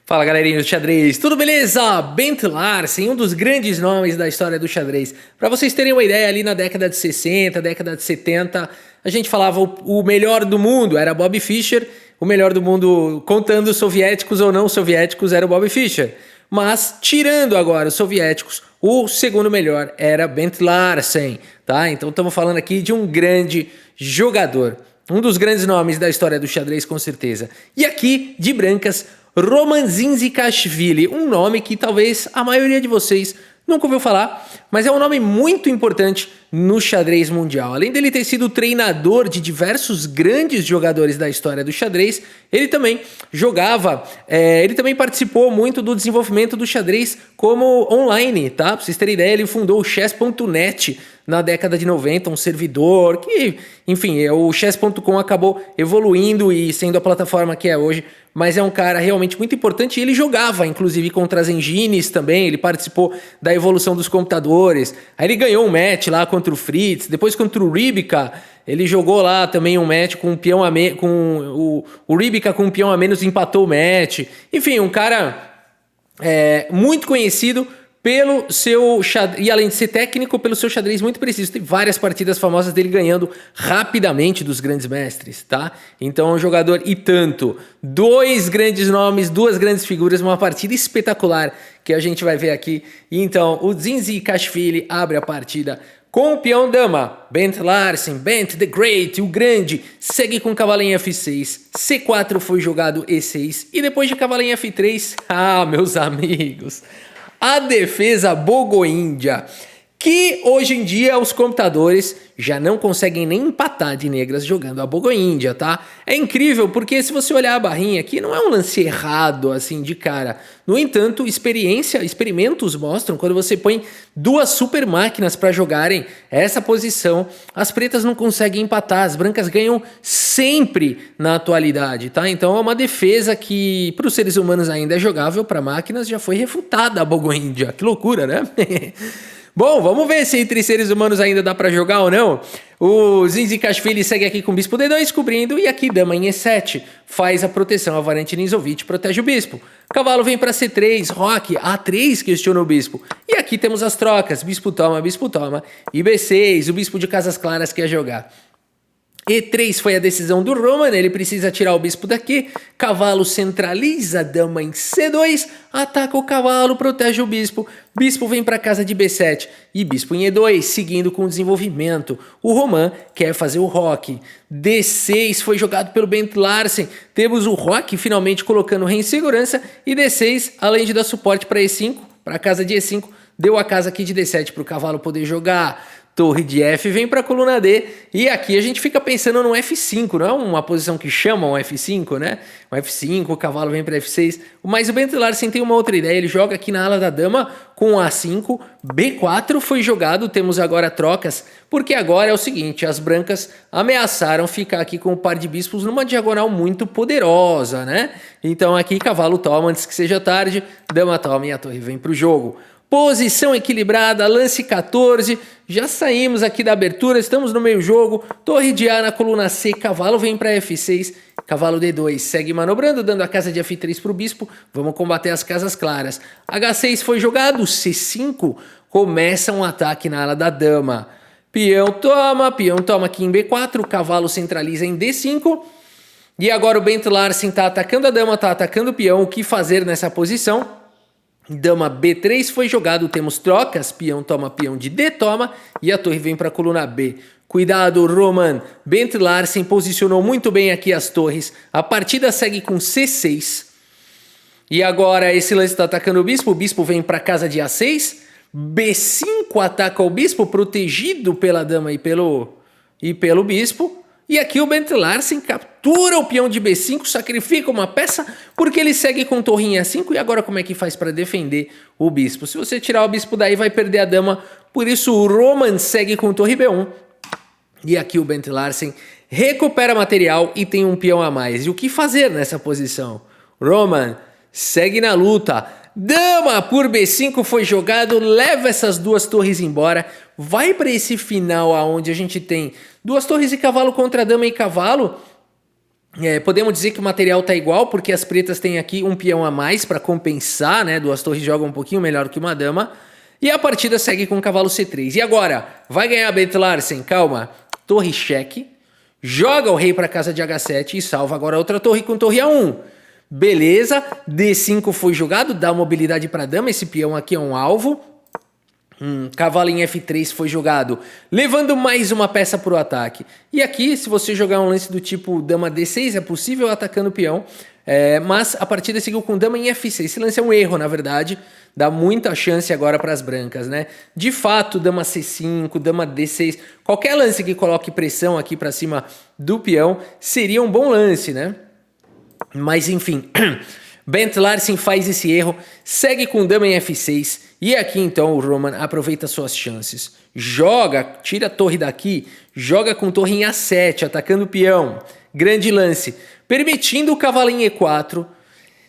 Fala galerinha do xadrez, tudo beleza? Bent Larsen, um dos grandes nomes da história do xadrez. Para vocês terem uma ideia, ali na década de 60, década de 70, a gente falava o melhor do mundo era Bob Fischer, o melhor do mundo contando soviéticos ou não soviéticos era o Bob Fischer. Mas tirando agora os soviéticos, o segundo melhor era Bent Larsen, tá? Então estamos falando aqui de um grande jogador, um dos grandes nomes da história do xadrez com certeza. E aqui, de brancas, Roman Zinzikashvili, um nome que talvez a maioria de vocês nunca ouviu falar, mas é um nome muito importante no xadrez mundial. Além dele ter sido treinador de diversos grandes jogadores da história do xadrez, ele também ele também participou muito do desenvolvimento do xadrez como online, tá? Pra vocês terem ideia, ele fundou o chess.net na década de 90, um servidor que, enfim, o chess.com acabou evoluindo e sendo a plataforma que é hoje, mas é um cara realmente muito importante e ele jogava, inclusive, contra as engines também, ele participou da evolução dos computadores, aí ele ganhou um match lá contra o Fritz, depois contra o Ribica, ele jogou lá também um match com um peão o Ribica com um peão a menos empatou o match, enfim, um cara muito conhecido pelo seu xadrez, e além de ser técnico, pelo seu xadrez muito preciso. Tem várias partidas famosas dele ganhando rapidamente dos grandes mestres, tá? Então é um jogador e tanto. Dois grandes nomes, duas grandes figuras, uma partida espetacular que a gente vai ver aqui. E então o Zinzikashvili abre a partida com o peão dama. Bent Larsen, Bent the Great, o grande, segue com cavalo em F6. C4 foi jogado E6. E depois de cavalo em F3, meus amigos, a defesa bogo-índia, que hoje em dia os computadores já não conseguem nem empatar de negras jogando a bogo-índia, tá? É incrível porque se você olhar a barrinha aqui, não é um lance errado assim de cara. No entanto, experimentos mostram quando você põe duas super máquinas para jogarem essa posição, as pretas não conseguem empatar, as brancas ganham sempre na atualidade, tá? Então é uma defesa que para os seres humanos ainda é jogável, para máquinas já foi refutada a bogo-índia. Que loucura, né? Bom, vamos ver se entre seres humanos ainda dá pra jogar ou não. O Zinzikashvili segue aqui com bispo D2 cobrindo e aqui dama em E7 faz a proteção. A variante Ninzovic protege o bispo. Cavalo vem para C3, roque, A3 questiona o bispo. E aqui temos as trocas, bispo toma e B6, o bispo de casas claras quer jogar. E3 foi a decisão do Roman, ele precisa tirar o bispo daqui, cavalo centraliza, dama em C2, ataca o cavalo, protege o bispo vem para casa de B7 e bispo em E2, seguindo com o desenvolvimento. O Roman quer fazer o roque, D6 foi jogado pelo Bent Larsen, temos o roque finalmente colocando o rei em segurança e D6, além de dar suporte para E5, para a casa de E5, deu a casa aqui de D7 para o cavalo poder jogar. Torre de F vem para a coluna D e aqui a gente fica pensando no F5, não é uma posição que chamam F5, né? O F5, o cavalo vem para F6, mas o Bent Larsen tem uma outra ideia, ele joga aqui na ala da dama com A5, B4 foi jogado, temos agora trocas, porque agora é o seguinte, as brancas ameaçaram ficar aqui com o par de bispos numa diagonal muito poderosa, né? Então aqui cavalo toma antes que seja tarde, dama toma e a torre vem para o jogo. Posição equilibrada, lance 14, já saímos aqui da abertura, estamos no meio jogo, torre de A na coluna C, cavalo vem para F6, cavalo D2, segue manobrando, dando a casa de F3 para o bispo, vamos combater as casas claras. H6 foi jogado, C5, começa um ataque na ala da dama. Peão toma aqui em B4, cavalo centraliza em D5, e agora o Bent Larsen está atacando a dama, está atacando o peão, o que fazer nessa posição? Dama B3 foi jogado, temos trocas, peão de D toma e a torre vem para a coluna B. Cuidado, Roman, Bent Larsen posicionou muito bem aqui as torres, a partida segue com C6. E agora esse lance está atacando o bispo vem para a casa de A6, B5 ataca o bispo, protegido pela dama e pelo bispo. E aqui o Bent Larsen captura o peão de B5, sacrifica uma peça, porque ele segue com torre em A5, e agora como é que faz para defender o bispo? Se você tirar o bispo daí, vai perder a dama, por isso o Roman segue com torre B1, e aqui o Bent Larsen recupera material e tem um peão a mais. E o que fazer nessa posição? Roman segue na luta, dama por B5 foi jogado, leva essas duas torres embora, vai para esse final aonde a gente tem duas torres e cavalo contra dama e cavalo, Podemos dizer que o material tá igual, porque as pretas têm aqui um peão a mais para compensar, né? Duas torres jogam um pouquinho melhor que uma dama. E a partida segue com o cavalo C3. E agora, vai ganhar Bent Larsen? Calma. Torre cheque. Joga o rei para casa de H7 e salva agora outra torre com torre A1. Beleza. D5 foi jogado, dá mobilidade para dama. Esse peão aqui é um alvo. Cavalo em F3 foi jogado, levando mais uma peça para o ataque. E aqui, se você jogar um lance do tipo dama D6, é possível atacando o peão. Mas a partida seguiu com dama em F6. Esse lance é um erro, na verdade. Dá muita chance agora para as brancas, né? De fato, dama C5, dama D6, qualquer lance que coloque pressão aqui para cima do peão seria um bom lance, né? Mas enfim, Bent Larsen faz esse erro, segue com dama em F6 e aqui então o Roman aproveita suas chances. Joga, tira a torre daqui, joga com torre em A7, atacando o peão. Grande lance, permitindo o cavalo em E4.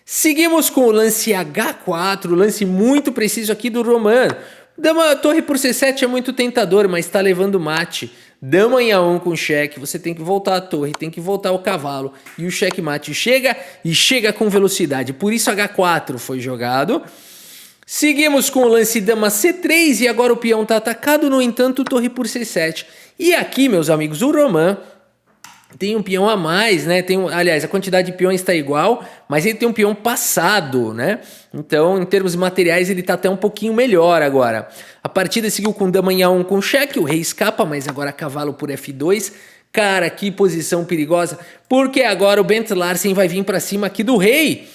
Seguimos com o lance H4, lance muito preciso aqui do Roman. Dama, torre por C7 é muito tentador, mas está levando mate. Dama em A1 com cheque, você tem que voltar a torre, tem que voltar o cavalo. E o checkmate chega e chega com velocidade. Por isso H4 foi jogado. Seguimos com o lance dama C3 e agora o peão está atacado, no entanto, torre por C7. E aqui, meus amigos, o Roman tem um peão a mais, né? Aliás, a quantidade de peões está igual, mas ele tem um peão passado, né? Então, em termos materiais, ele está até um pouquinho melhor agora. A partida seguiu com dama em A1 com cheque, o rei escapa, mas agora cavalo por F2. Cara, que posição perigosa, porque agora o Bent Larsen vai vir para cima aqui do rei.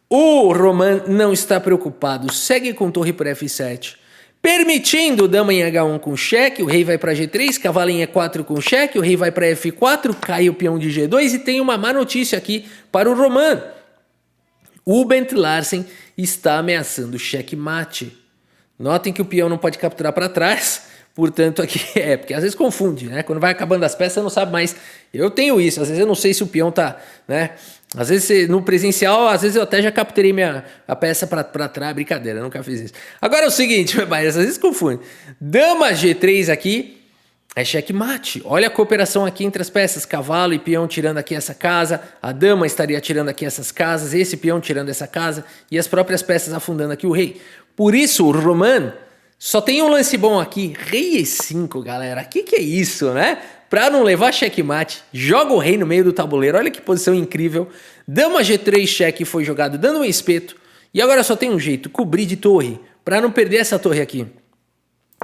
O Roman não está preocupado, segue com torre por F7. Permitindo dama em H1 com cheque, o rei vai para G3, cavalo em E4 com cheque, o rei vai para F4, cai o peão de G2 e tem uma má notícia aqui para o Roman. O Bent Larsen está ameaçando checkmate. Notem que o peão não pode capturar para trás, portanto aqui porque às vezes confunde, né? Quando vai acabando as peças você não sabe mais. Eu tenho isso, às vezes eu não sei se o peão tá, né? Às vezes no presencial, às vezes eu até já capturei a peça para trás, brincadeira, eu nunca fiz isso. Agora é o seguinte, mas às vezes confunde. Dama G3 aqui é checkmate. Olha a cooperação aqui entre as peças, cavalo e peão tirando aqui essa casa, a dama estaria tirando aqui essas casas, esse peão tirando essa casa e as próprias peças afundando aqui o rei. Por isso o Roman só tem um lance bom aqui, rei E5, galera. Que é isso, né? Para não levar checkmate, joga o rei no meio do tabuleiro. Olha que posição incrível. Dama G3 cheque foi jogado dando um espeto. E agora só tem um jeito, cobrir de torre, para não perder essa torre aqui.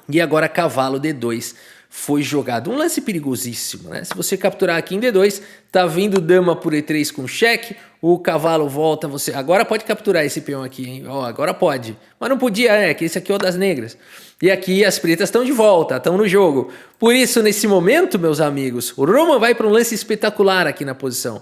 E agora cavalo D2 foi jogado. Um lance perigosíssimo, né? Se você capturar aqui em D2, tá vindo dama por E3 com cheque, o cavalo volta, você... Agora pode capturar esse peão aqui, hein? Ó, agora pode. Mas não podia, que esse aqui é o das negras. E aqui as pretas estão de volta, estão no jogo. Por isso, nesse momento, meus amigos, o Roman vai para um lance espetacular aqui na posição.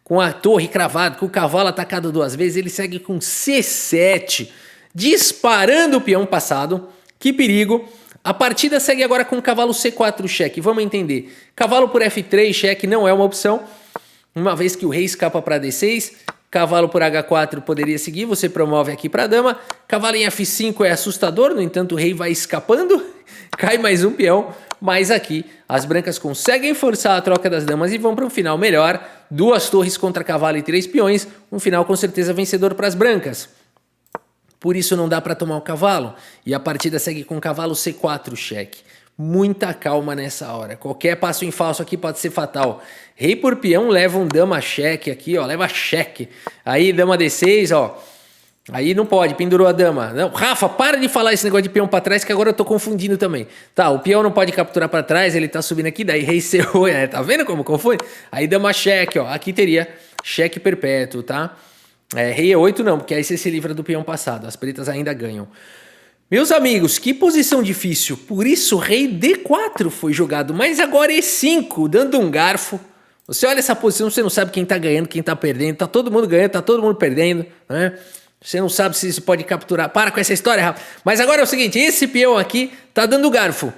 Com a torre cravada, com o cavalo atacado duas vezes, ele segue com C7, disparando o peão passado. Que perigo! A partida segue agora com o cavalo C4 cheque. Vamos entender. Cavalo por F3 cheque não é uma opção, uma vez que o rei escapa para D6. Cavalo por H4 poderia seguir, você promove aqui para a dama. Cavalo em F5 é assustador, no entanto o rei vai escapando. Cai mais um peão, mas aqui as brancas conseguem forçar a troca das damas e vão para um final melhor. Duas torres contra cavalo e 3 peões, um final com certeza vencedor para as brancas. Por isso não dá para tomar o cavalo. E a partida segue com cavalo C4 cheque. Muita calma nessa hora. Qualquer passo em falso aqui pode ser fatal. Rei por peão leva um dama cheque aqui, ó. Leva cheque. Aí dama D6, ó. Aí não pode, pendurou a dama. Não, Rafa, para de falar esse negócio de peão para trás que agora eu tô confundindo também. Tá, o peão não pode capturar para trás, ele tá subindo aqui, daí rei C8, tá vendo como confunde? Aí dama cheque, ó. Aqui teria cheque perpétuo, tá? Rei E8 não, porque aí você se livra do peão passado. As pretas ainda ganham. Meus amigos, que posição difícil. Por isso, rei D4 foi jogado. Mas agora E5, dando um garfo. Você olha essa posição, você não sabe quem tá ganhando, quem tá perdendo. Tá todo mundo ganhando, tá todo mundo perdendo, né? Você não sabe se pode capturar. Para com essa história, Rafa. Mas agora é o seguinte, esse peão aqui tá dando garfo.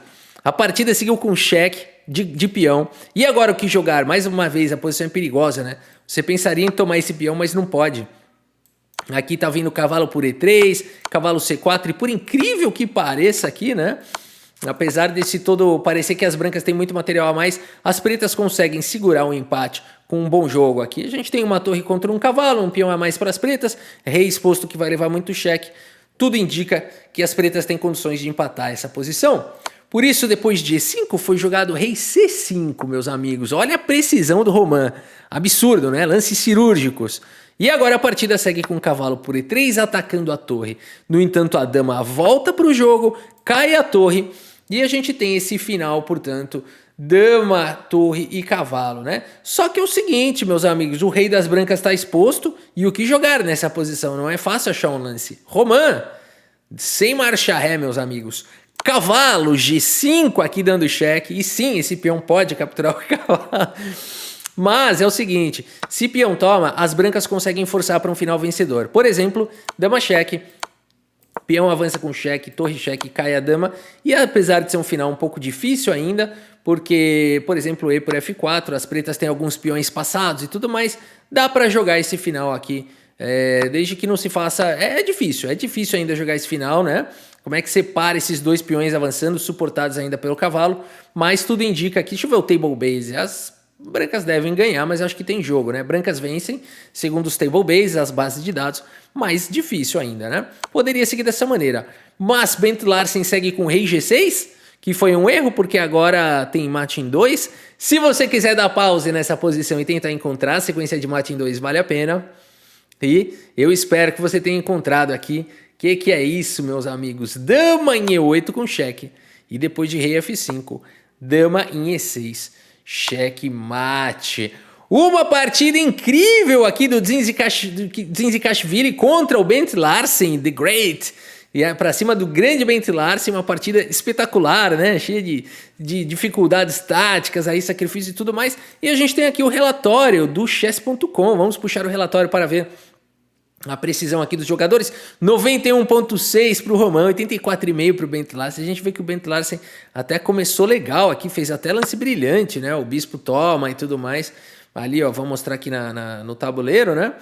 A partida seguiu com cheque de peão. E agora o que jogar? Mais uma vez, a posição é perigosa, né? Você pensaria em tomar esse peão, mas não pode. Aqui tá vindo cavalo por E3, cavalo C4, e por incrível que pareça aqui, né? Apesar desse todo parecer que as brancas têm muito material a mais, as pretas conseguem segurar um empate com um bom jogo aqui. A gente tem uma torre contra um cavalo, um peão a mais para as pretas, rei exposto que vai levar muito cheque. Tudo indica que as pretas têm condições de empatar essa posição. Por isso, depois de E5, foi jogado rei C5, meus amigos. Olha a precisão do Roman. Absurdo, né? Lances cirúrgicos. E agora a partida segue com o cavalo por E3 atacando a torre. No entanto, a dama volta para o jogo, cai a torre e a gente tem esse final, portanto, dama, torre e cavalo, né? Só que é o seguinte, meus amigos, o rei das brancas está exposto e o que jogar nessa posição? Não é fácil achar um lance. Roman, sem marcha ré, meus amigos. Cavalo, G5 aqui dando cheque. E sim, esse peão pode capturar o cavalo. Mas é o seguinte, se peão toma, as brancas conseguem forçar para um final vencedor. Por exemplo, dama cheque, peão avança com cheque, torre cheque, cai a dama. E apesar de ser um final um pouco difícil ainda, porque, por exemplo, E por F4, as pretas têm alguns peões passados e tudo mais, dá para jogar esse final aqui, desde que não se faça... É difícil ainda jogar esse final, né? Como é que separa esses dois peões avançando, suportados ainda pelo cavalo, mas tudo indica aqui, deixa eu ver o table base, as brancas devem ganhar, mas acho que tem jogo, né? Brancas vencem, segundo os table bases, as bases de dados, mas difícil ainda, né? Poderia seguir dessa maneira. Mas Bent Larsen segue com rei G6, que foi um erro, porque agora tem mate em 2. Se você quiser dar pause nessa posição e tentar encontrar a sequência de mate em 2, vale a pena. E eu espero que você tenha encontrado aqui. Que é isso, meus amigos? Dama em E8 com cheque. E depois de rei F5, dama em E6. Cheque mate. Uma partida incrível aqui do Dzhinzikashvili contra o Bent Larsen, The Great. E é pra cima do grande Bent Larsen, uma partida espetacular, né? Cheia de dificuldades táticas, aí sacrifício e tudo mais. E a gente tem aqui o relatório do chess.com. Vamos puxar o relatório para ver a precisão aqui dos jogadores. 91.6 para o Roman, 84,5 para o Bent Larsen. A gente vê que o Bent Larsen até começou legal aqui, fez até lance brilhante, né? O bispo toma e tudo mais. Ali, ó, vamos mostrar aqui no tabuleiro, né?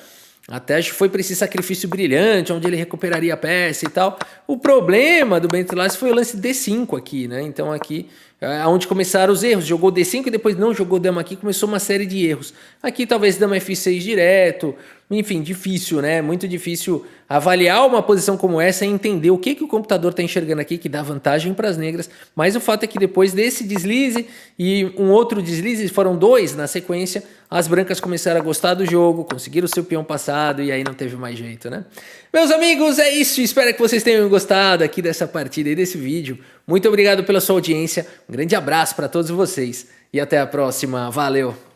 Até acho que foi para esse sacrifício brilhante, onde ele recuperaria a peça e tal. O problema do Bent Larsen foi o lance D5 aqui, né? Então aqui é onde começaram os erros. Jogou D5 e depois não jogou dama aqui, começou uma série de erros. Aqui talvez dama F6 direto. Enfim, difícil, né? Muito difícil avaliar uma posição como essa e entender o que o computador está enxergando aqui que dá vantagem para as negras. Mas o fato é que depois desse deslize e um outro deslize, foram 2 na sequência, as brancas começaram a gostar do jogo, conseguiram o seu peão passado e aí não teve mais jeito, né? Meus amigos, é isso. Espero que vocês tenham gostado aqui dessa partida e desse vídeo. Muito obrigado pela sua audiência. Um grande abraço para todos vocês e até a próxima. Valeu!